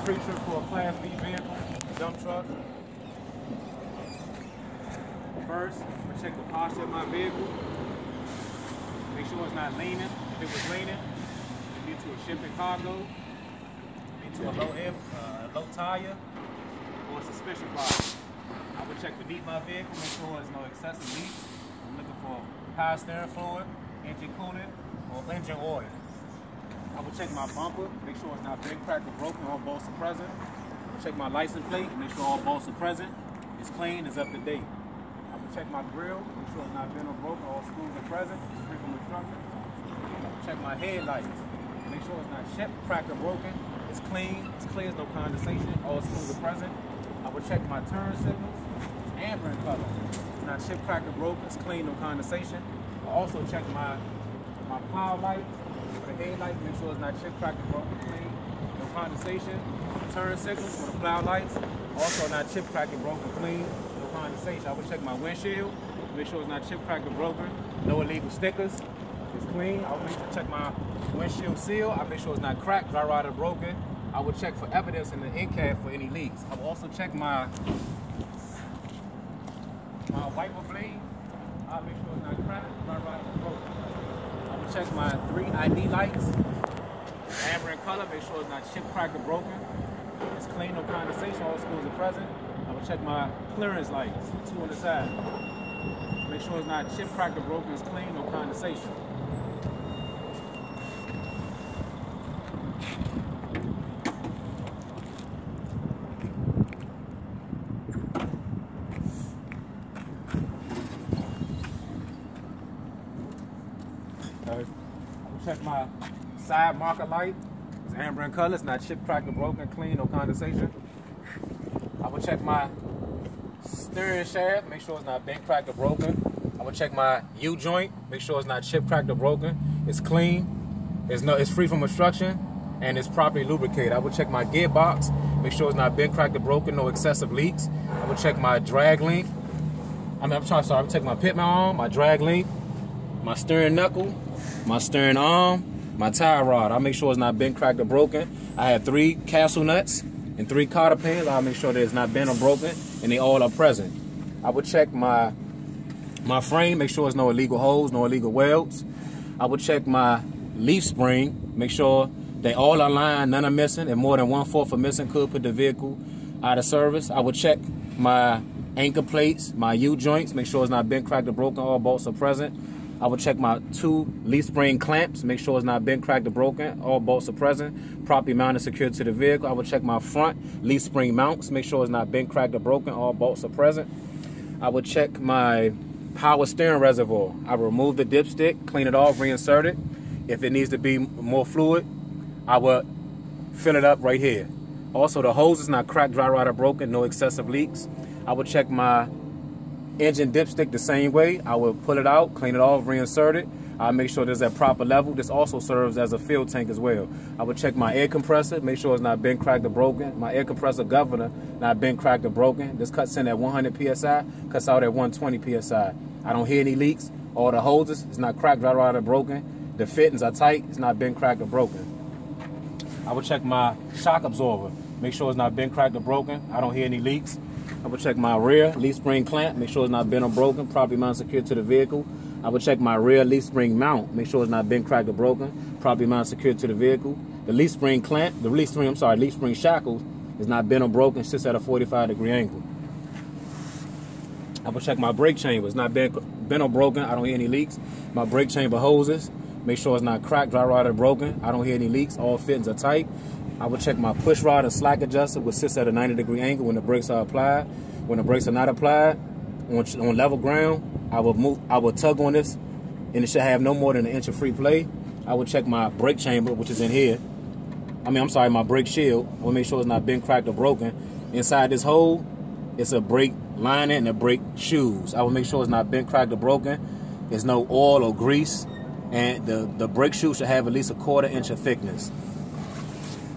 pre-trip for a Class B vehicle, dump truck. First, I'm gonna check the posture of my vehicle. Make sure it's not leaning. If it was leaning, it'd be to a shipping cargo, into a low tire, or a suspension problem. I would check beneath my vehicle, make sure there's no excessive leaks. I'm looking for power steering fluid, engine coolant, or engine oil. I would check my bumper, make sure it's not bent, cracked, or broken, all bolts are present. I would check my license plate, make sure all bolts are present. It's clean, it's up to date. I would check my grill, make sure it's not bent or broken, all screws are present, it's free from obstruction. I would check my headlights, make sure it's not chipped, cracked, or broken. It's clean, it's clear, there's no condensation, all screws are present. I would check my turn signals, it's amber in color. It's not chipped, cracked, or broken, it's clean, no condensation. I also check my plow lights, for the headlights, make sure it's not chipped, cracked, or broken, clean, no condensation. Turn signals for the plow lights, also not chipped, cracked, or broken, clean, no condensation. I would check my windshield, make sure it's not chipped, cracked, or broken, no illegal stickers, it's clean. I would make sure to check my windshield seal, I make sure it's not cracked, dry rotted, or broken. I would check for evidence in the end cap for any leaks. I will also check my wiper blade, I'll make sure it's not cracked, dry rotted, or broken. I would check my 3 ID lights, amber in color, make sure it's not chipped, cracked, or broken. It's clean, no condensation, all screws are present. I will check my clearance lights, 2 on the side. Make sure it's not chipped, cracked, or broken, it's clean, no condensation. I will check my side marker light. It's amber in color, it's not chipped, cracked, or broken, clean, no condensation. I will check my steering shaft, make sure it's not bent, cracked, or broken. I will check my U-joint, make sure it's not chipped, cracked, or broken. It's clean, it's free from obstruction, and it's properly lubricated. I will check my gearbox, make sure it's not bent, cracked, or broken, no excessive leaks. I will check my drag length. I will check my pit mount arm, my drag length, my steering knuckle, my steering arm, my tie rod. I'll make sure it's not bent, cracked, or broken. I have 3 castle nuts and 3 cotter pins. I'll make sure that it's not bent or broken and they all are present. I will check my frame, make sure there's no illegal holes, no illegal welds. I will check my leaf spring, make sure they all are aligned, none are missing, and more than 1/4 are missing could put the vehicle out of service. I will check my anchor plates, my U-joints, make sure it's not bent, cracked, or broken, all bolts are present. I will check my 2 leaf spring clamps, make sure it's not bent, cracked, or broken, all bolts are present, properly mounted, secured to the vehicle. I will check my front leaf spring mounts, make sure it's not bent, cracked, or broken, all bolts are present. I will check my power steering reservoir. I will remove the dipstick, clean it off, reinsert it. If it needs to be more fluid, I will fill it up right here. Also, the hose is not cracked, dry rotted, or broken, no excessive leaks. I will check my engine dipstick the same way. I will pull it out, clean it off, reinsert it. I'll make sure there's at proper level. This also serves as a fuel tank as well. I will check my air compressor, make sure it's not bent, cracked, or broken. My air compressor governor, not bent, cracked, or broken. This cuts in at 100 PSI, cuts out at 120 PSI. I don't hear any leaks. All the hoses, it's not cracked, dry rotted, or broken. The fittings are tight, it's not bent, cracked, or broken. I will check my shock absorber, make sure it's not bent, cracked, or broken. I don't hear any leaks. I will check my rear leaf spring clamp, make sure it's not bent or broken, properly mounted, secured to the vehicle. I will check my rear leaf spring mount, make sure it's not bent, cracked, or broken, properly mounted, secured to the vehicle. The leaf spring clamp, leaf spring shackles is not bent or broken, sits at a 45-degree angle. I will check my brake chamber, it's not bent or broken, I don't hear any leaks. My brake chamber hoses, make sure it's not cracked, dry rotted, or broken, I don't hear any leaks, all fittings are tight. I will check my push rod and slack adjuster, which sits at a 90-degree angle when the brakes are applied. When the brakes are not applied, on level ground, I will tug on this, and it should have no more than 1 inch of free play. I will check my brake chamber, which is in here. My brake shield. I will make sure it's not bent, cracked, or broken. Inside this hole, it's a brake lining and a brake shoes. I will make sure it's not bent, cracked, or broken. There's no oil or grease, and the brake shoe should have at least a 1/4 inch of thickness.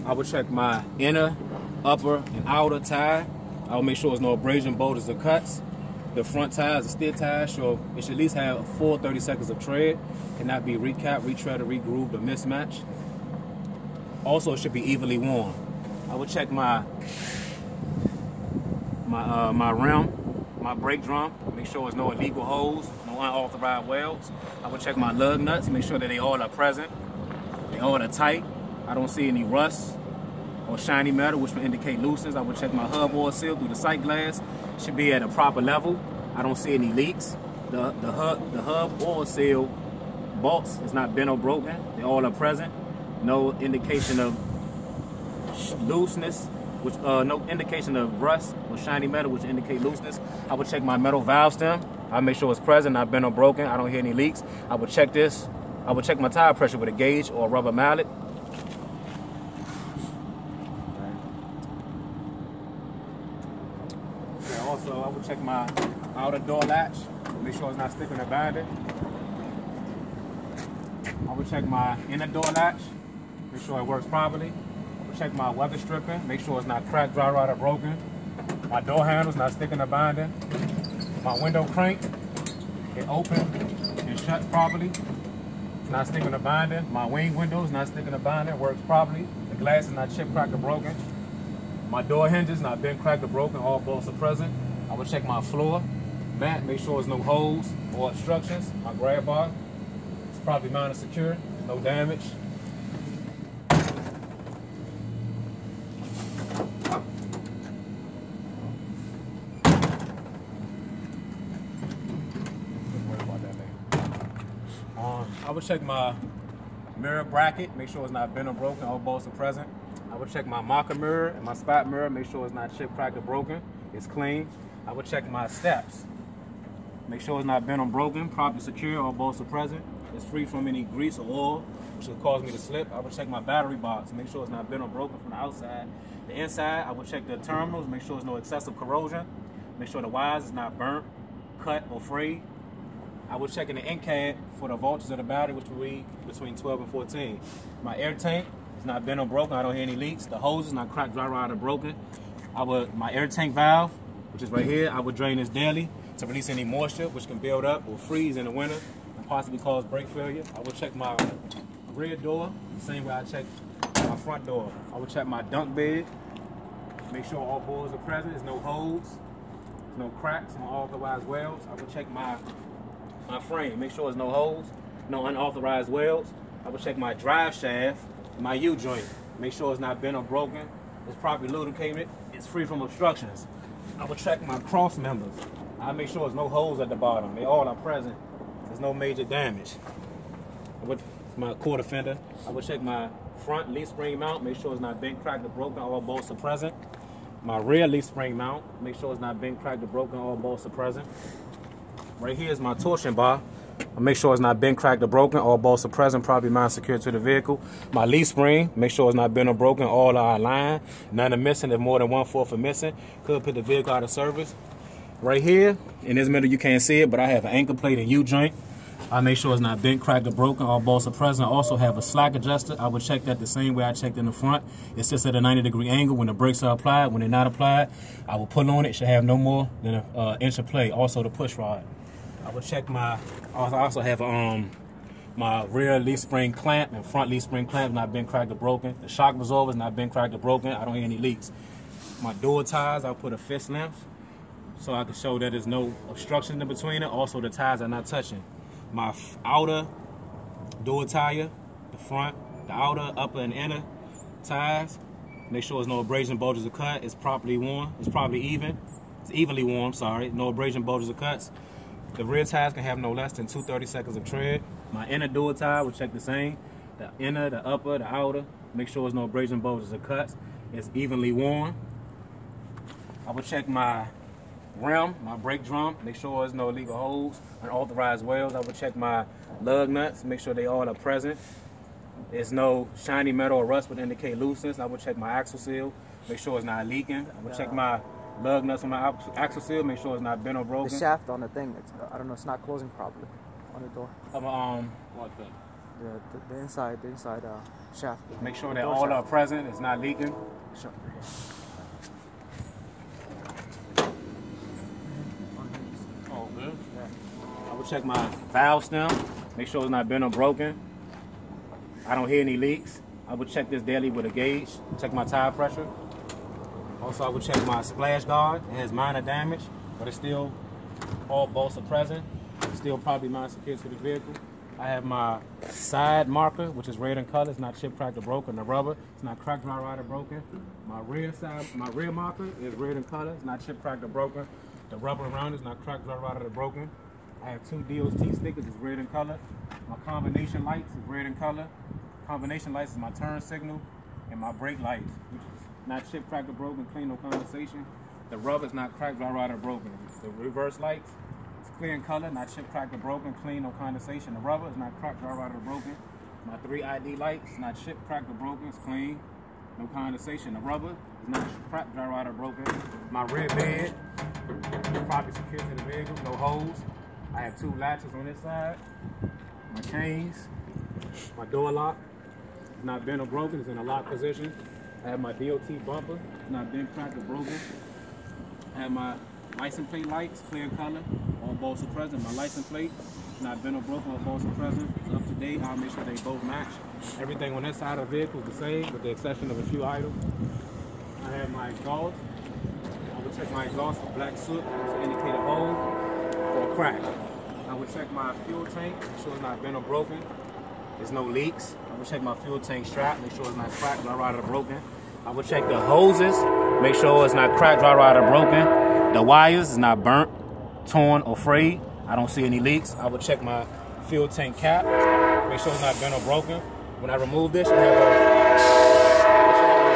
I will check my inner, upper, and outer tire. I will make sure there's no abrasion, boulders, or cuts. The front tires, the steer tires, so it should at least have a full 30 seconds of tread. Cannot be recapped, retreaded, regrooved, or mismatched. Also, it should be evenly worn. I will check my rim, my brake drum, make sure there's no illegal holes, no unauthorized welds. I will check my lug nuts, make sure that they all are present. They all are tight. I don't see any rust or shiny metal, which will indicate looseness. I will check my hub oil seal through the sight glass. Should be at a proper level. I don't see any leaks. The hub oil seal bolts is not bent or broken. They all are present. No indication of looseness, which no indication of rust or shiny metal, which indicate looseness. I will check my metal valve stem. I make sure it's present, not bent or broken. I don't hear any leaks. I will check this. I will check my tire pressure with a gauge or a rubber mallet. Okay, also, I will check my outer door latch. Make sure it's not sticking or binding. I will check my inner door latch. Make sure it works properly. Check my weather stripping, make sure it's not cracked, dry rot, or broken. My door handle's not sticking or binding. My window crank, it open and shut properly. It's not sticking or binding. My wing window's not sticking or binding, works properly. The glass is not chipped, cracked, or broken. My door hinges not been cracked or broken, all bolts are present. I will check my floor mat, make sure there's no holes or obstructions. My grab bar, it's properly mounted secure, no damage. I would check my mirror bracket, make sure it's not bent or broken, all bolts are present. I would check my marker mirror and my spot mirror, make sure it's not chipped, cracked, or broken. It's clean. I would check my steps, make sure it's not bent or broken, properly secure, all bolts are present. It's free from any grease or oil, which would cause me to slip. I would check my battery box, make sure it's not bent or broken from the outside. The inside, I would check the terminals, make sure there's no excessive corrosion, make sure the wires is not burnt, cut, or frayed. I will check in the end cap for the voltage of the battery, which will read between 12 and 14. My air tank is not bent or broken. I don't hear any leaks. The hose is not cracked, dry rot, or broken. My air tank valve, which is right here, I would drain this daily to release any moisture, which can build up or freeze in the winter and possibly cause brake failure. I will check my rear door, the same way I check my front door. I will check my dunk bed, make sure all boards are present. There's no holes, there's no cracks, no unauthorized welds. I will check my frame, make sure there's no holes, no unauthorized welds. I will check my drive shaft, my U-joint, make sure it's not bent or broken, it's properly lubricated, it's free from obstructions. I will check my cross members. I make sure there's no holes at the bottom, they all are present, there's no major damage. With my quarter fender, I will check my front leaf spring mount, make sure it's not bent, cracked, or broken, all bolts are present. My rear leaf spring mount, make sure it's not bent, cracked, or broken, all bolts are present. Right here is my torsion bar. I'll make sure it's not bent, cracked, or broken. All bolts are present, properly mounted, secured to the vehicle. My leaf spring, make sure it's not bent or broken. All are aligned. None are missing. If more than 1/4 are missing, could put the vehicle out of service. Right here, in this middle, you can't see it, but I have an anchor plate and U-joint. I make sure it's not bent, cracked, or broken. All bolts are present. I also have a slack adjuster. I would check that the same way I checked in the front. It sits at a 90-degree angle when the brakes are applied. When they're not applied, I will pull on it. It should have no more than an inch of play. Also, the push rod. I will check I also have my rear leaf spring clamp and front leaf spring clamp not been cracked or broken. The shock absorber is not been cracked or broken. I don't hear any leaks. My door ties, I'll put a fist length so I can show that there's no obstruction in between it. Also, the ties are not touching. My outer door tire, the front, the outer, upper, and inner ties, make sure there's no abrasion, bulges, or cut. It's properly worn. It's probably even. It's evenly worn, sorry. No abrasion, bulges, or cuts. The rear tires can have no less than 2/30 seconds of tread. My inner door tire will check the same. The inner, the upper, the outer. Make sure there's no abrasion, bulges, or cuts. It's evenly worn. I will check my rim, my brake drum. Make sure there's no illegal holes, unauthorized welds. I will check my lug nuts. Make sure they all are present. There's no shiny metal or rust would indicate looseness. I will check my axle seal. Make sure it's not leaking. I will check my lug nuts on my axle seal, make sure it's not bent or broken. The shaft on the thing, I don't know, it's not closing properly on the door. What thing? The inside shaft. Make sure that all are present, it's not leaking. Sure. Oh, good. Yeah. I will check my valve stem, make sure it's not bent or broken. I don't hear any leaks. I would check this daily with a gauge, check my tire pressure. Also, I would check my splash guard. It has minor damage, but it's still, all bolts are present. It's still probably non-secured to the vehicle. I have my side marker, which is red in color. It's not chip, cracked, or broken. The rubber, it's not cracked, dry rotted, or broken. My rear marker is red in color. It's not chip, cracked, or broken. The rubber around it is not cracked, dry rotted, or broken. I have 2 DOT stickers. It's red in color. My combination lights is red in color. Combination lights is my turn signal and my brake lights, which is not chip, cracked, or broken, clean, no condensation. The rubber is not cracked, dry rotted, or broken. The reverse lights, it's clear in color, not chip, cracked, or broken, clean, no condensation. The rubber is not cracked, dry rotted, or broken. My 3 ID lights, not chip, cracked, or broken, it's clean, no condensation. The rubber is not cracked, dry rotted, or broken. My rear bed is properly secured to the vehicle, no holes. I have 2 latches on this side. My chains, my door lock, it's not bent or broken, it's in a lock position. I have my DOT bumper, it's not bent, cracked, or broken. I have my license plate lights, clear in color, all bolts are present. My license plate, not bent or broken, all bolts are present. It's up to date, I'll make sure they both match. Everything on this side of the vehicle is the same, with the exception of a few items. I have my exhaust. I will check my exhaust for black soot, to indicate a hole or a crack. I will check my fuel tank, make sure it's not bent or broken. There's no leaks. I will check my fuel tank strap, make sure it's not cracked, dry rotted, or broken. I will check the hoses, make sure it's not cracked, dry rotted, or broken. The wires is not burnt, torn, or frayed. I don't see any leaks. I will check my fuel tank cap, make sure it's not bent or broken. When I remove this, you have a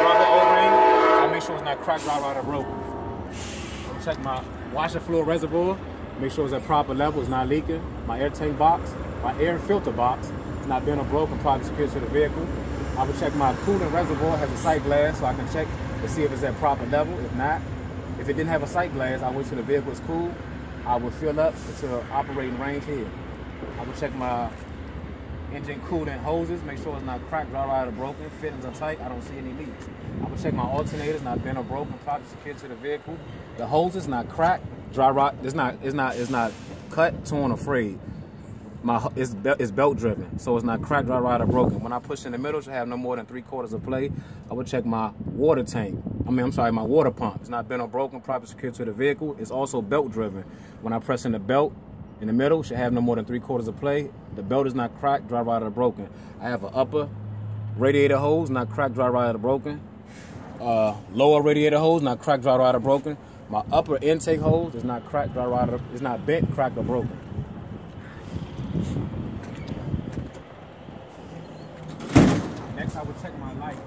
rubber O-ring. I make sure it's not cracked, dry rotted, or broken. I will check my washer fluid reservoir, make sure it's at proper level, it's not leaking. My air tank box, my air filter box, it's not bent or broken, properly secured to the vehicle. I will check my coolant reservoir, has a sight glass, so I can check to see if it's at proper level. If not, if it didn't have a sight glass, I wait till the vehicle is cool. I will fill up to operating range here. I will check my engine coolant hoses, make sure it's not cracked, dry rotted, or broken. Fittings are tight, I don't see any leaks. I will check my alternators, not bent or broken, properly secured to the vehicle. The hoses not cracked, dry rot, it's not cut, torn, or frayed. It's belt driven, so it's not cracked, dry rotted, or broken. When I push in the middle, it should have no more than 3/4 of play. I will check my water tank. My water pump. It's not bent or broken, properly secured to the vehicle. It's also belt driven. When I press in the belt in the middle, it should have no more than 3/4 of play. The belt is not cracked, dry rotted, or broken. I have an upper radiator hose, not cracked, dry rotted, or broken. Lower radiator hose, not cracked, dry rotted, or broken. My upper intake hose is not cracked, dry rotted, it's not bent, cracked, or broken. Next, I will check my light.